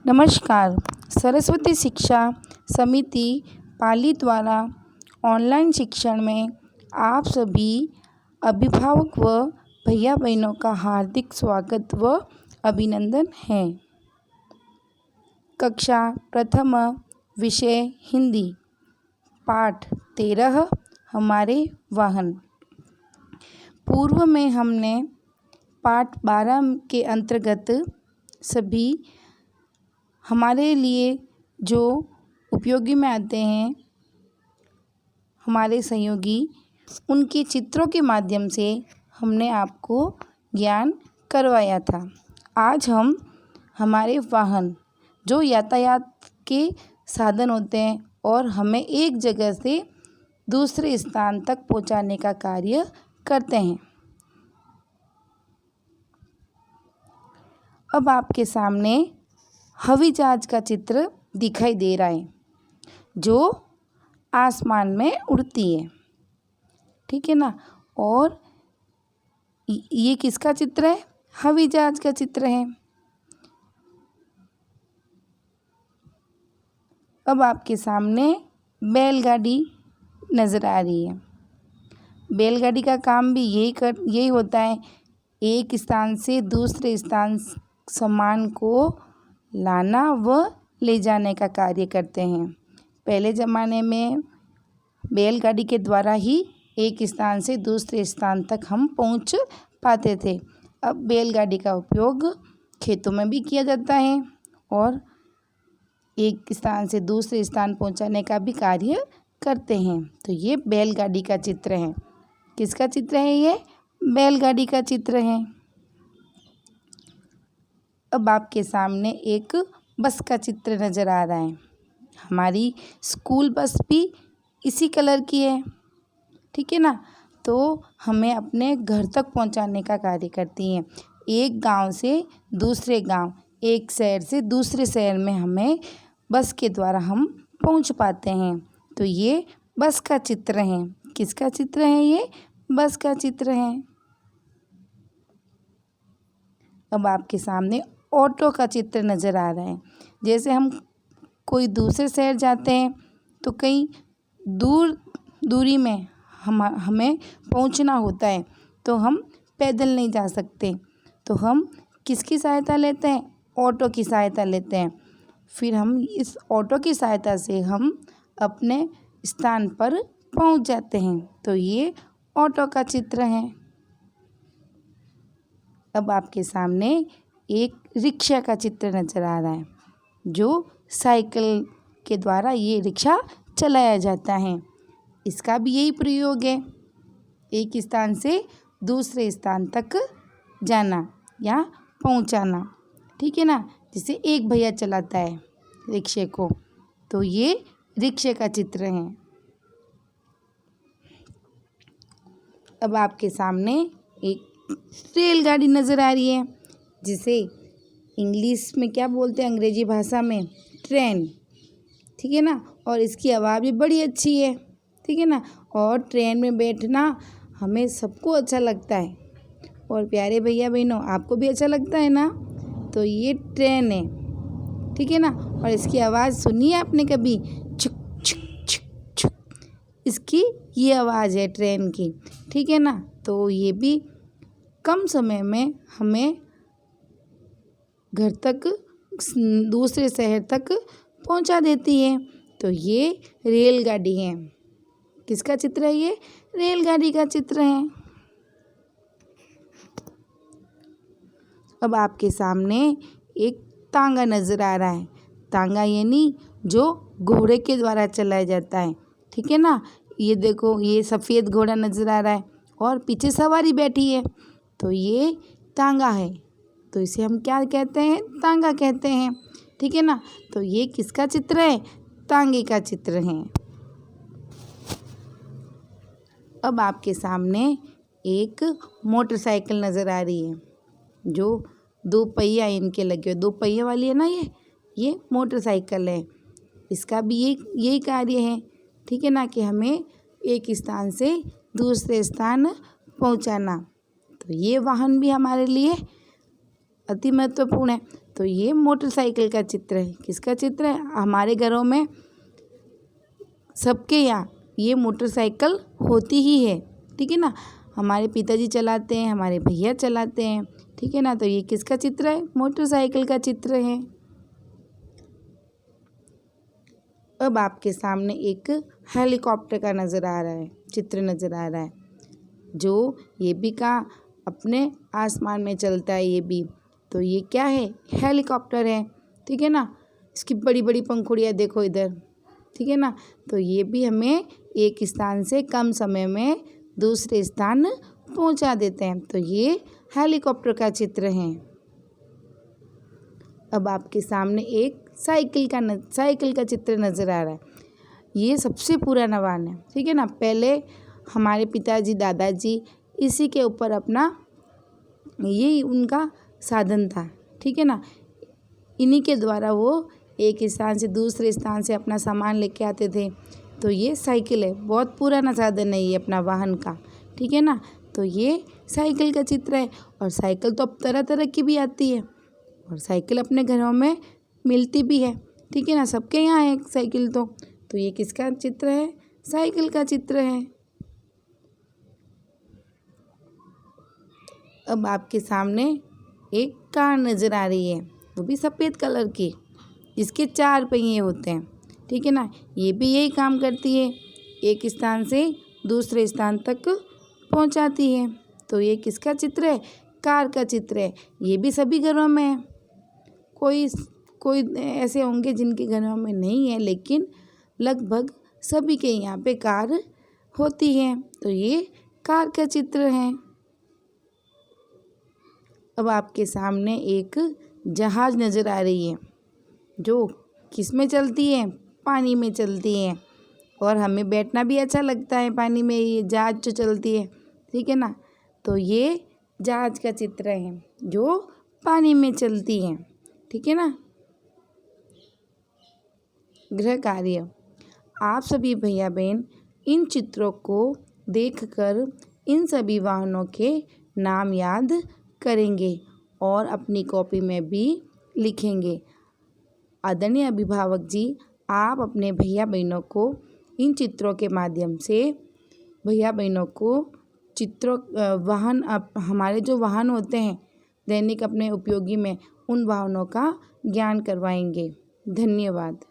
नमस्कार। सरस्वती शिक्षा समिति पाली द्वारा ऑनलाइन शिक्षण में आप सभी अभिभावक व भैया बहनों का हार्दिक स्वागत व अभिनंदन है। कक्षा प्रथम, विषय हिंदी, पाठ 13 हमारे वाहन। पूर्व में हमने पाठ 12 के अंतर्गत सभी हमारे लिए जो उपयोगी में आते हैं हमारे सहयोगी, उनके चित्रों के माध्यम से हमने आपको ज्ञान करवाया था। आज हम हमारे वाहन जो यातायात के साधन होते हैं और हमें एक जगह से दूसरे स्थान तक पहुंचाने का कार्य करते हैं। अब आपके सामने हवाई जहाज का चित्र दिखाई दे रहा है जो आसमान में उड़ती है, ठीक है ना। और ये किसका चित्र है? हवाई जहाज का चित्र है। अब आपके सामने बैलगाड़ी नज़र आ रही है। बैलगाड़ी का काम भी यही होता है, एक स्थान से दूसरे स्थान सामान को लाना व ले जाने का कार्य करते हैं। पहले ज़माने में बैलगाड़ी के द्वारा ही एक स्थान से दूसरे स्थान तक हम पहुंच पाते थे। अब बैलगाड़ी का उपयोग खेतों में भी किया जाता है और एक स्थान से दूसरे स्थान पहुंचाने का भी कार्य करते हैं। तो ये बैलगाड़ी का चित्र है। किसका चित्र है? ये बैलगाड़ी का चित्र है। अब आपके सामने एक बस का चित्र नज़र आ रहा है। हमारी स्कूल बस भी इसी कलर की है, ठीक है ना। तो हमें अपने घर तक पहुंचाने का कार्य करती हैं। एक गांव से दूसरे गांव, एक शहर से दूसरे शहर में हमें बस के द्वारा हम पहुंच पाते हैं। तो ये बस का चित्र है। किसका चित्र है? ये बस का चित्र है। अब आपके सामने ऑटो का चित्र नज़र आ रहा है। जैसे हम कोई दूसरे शहर जाते हैं तो कई दूरी में हमें पहुंचना होता है, तो हम पैदल नहीं जा सकते, तो हम किसकी सहायता लेते हैं? ऑटो की सहायता लेते हैं। फिर हम इस ऑटो की सहायता से हम अपने स्थान पर पहुंच जाते हैं। तो ये ऑटो का चित्र है। अब आपके सामने एक रिक्शा का चित्र नज़र आ रहा है जो साइकिल के द्वारा ये रिक्शा चलाया जाता है। इसका भी यही प्रयोग है, एक स्थान से दूसरे स्थान तक जाना या पहुंचाना, ठीक है ना। जिसे एक भैया चलाता है रिक्शे को, तो ये रिक्शे का चित्र है। अब आपके सामने एक रेलगाड़ी नज़र आ रही है जिसे इंग्लिश में क्या बोलते हैं, अंग्रेजी भाषा में ट्रेन, ठीक है ना। और इसकी आवाज़ भी बड़ी अच्छी है, ठीक है ना। और ट्रेन में बैठना हमें सबको अच्छा लगता है। और प्यारे भैया बहनों, आपको भी अच्छा लगता है ना। तो ये ट्रेन है, ठीक है ना। और इसकी आवाज़ सुनी है आपने कभी? छुक छुक छुक छुक, इसकी ये आवाज़ है ट्रेन की, ठीक है ना। तो ये भी कम समय में हमें घर तक, दूसरे शहर तक पहुंचा देती है। तो ये रेलगाड़ी है। किसका चित्र है? ये रेलगाड़ी का चित्र है। अब आपके सामने एक तांगा नज़र आ रहा है। तांगा यानी जो घोड़े के द्वारा चलाया जाता है, ठीक है ना। ये देखो, ये सफ़ेद घोड़ा नज़र आ रहा है और पीछे सवारी बैठी है, तो ये तांगा है। तो इसे हम क्या कहते हैं? तांगा कहते हैं, ठीक है ना। तो ये किसका चित्र है? तांगे का चित्र है। अब आपके सामने एक मोटरसाइकिल नज़र आ रही है जो 2 पहिया इनके लगे हुए, 2 पहिया वाली है ना ये मोटरसाइकिल है। इसका भी यही कार्य है, ठीक है ना, कि हमें एक स्थान से दूसरे स्थान पहुंचाना। तो ये वाहन भी हमारे लिए अति महत्वपूर्ण है। तो ये मोटरसाइकिल का चित्र है। किसका चित्र है? हमारे घरों में सबके यहाँ ये मोटरसाइकिल होती ही है, ठीक है ना। हमारे पिताजी चलाते हैं, हमारे भैया चलाते हैं, ठीक है ना। तो ये किसका चित्र है? मोटरसाइकिल का चित्र है। अब आपके सामने एक हेलीकॉप्टर का नज़र आ रहा है, चित्र नज़र आ रहा है, जो ये भी का अपने आसमान में चलता है ये भी। तो ये क्या है? हेलीकॉप्टर है, ठीक है ना। इसकी बड़ी बड़ी पंखुड़ियाँ देखो इधर, ठीक है ना। तो ये भी हमें एक स्थान से कम समय में दूसरे स्थान पहुंचा देते हैं। तो ये हेलीकॉप्टर का चित्र है। अब आपके सामने एक साइकिल का चित्र नज़र आ रहा है। ये सबसे पुराना वाहन है, ठीक है ना। पहले हमारे पिताजी दादाजी इसी के ऊपर अपना ये उनका साधन था, ठीक है ना। इन्हीं के द्वारा वो एक स्थान से दूसरे स्थान से अपना सामान लेके आते थे। तो ये साइकिल है, बहुत पुराना साधन है ये अपना वाहन का, ठीक है ना। तो ये साइकिल का चित्र है। और साइकिल तो अब तरह तरह की भी आती है, और साइकिल अपने घरों में मिलती भी है, ठीक है ना। सबके यहाँ है साइकिल। तो ये किसका चित्र है? साइकिल का चित्र है। अब आपके सामने एक कार नज़र आ रही है, वो भी सफ़ेद कलर की, जिसके 4 पहिए होते हैं, ठीक है ना। ये भी यही काम करती है, एक स्थान से दूसरे स्थान तक पहुंचाती है। तो ये किसका चित्र है? कार का चित्र है। ये भी सभी घरों में है। कोई ऐसे होंगे जिनके घरों में नहीं है, लेकिन लगभग सभी के यहाँ पे कार होती है। तो ये कार का चित्र है। अब आपके सामने एक जहाज़ नज़र आ रही है, जो किस में चलती है? पानी में चलती है। और हमें बैठना भी अच्छा लगता है पानी में, ये जहाज़ जो चलती है, ठीक है ना। तो ये जहाज़ का चित्र है जो पानी में चलती है, ठीक है ना। गृह कार्य, आप सभी भैया बहन इन चित्रों को देखकर इन सभी वाहनों के नाम याद करेंगे और अपनी कॉपी में भी लिखेंगे। आदरणीय अभिभावक जी, आप अपने भैया बहनों को इन चित्रों के माध्यम से भैया बहनों को वाहन हमारे जो वाहन होते हैं दैनिक अपने उपयोगी में, उन वाहनों का ज्ञान करवाएंगे। धन्यवाद।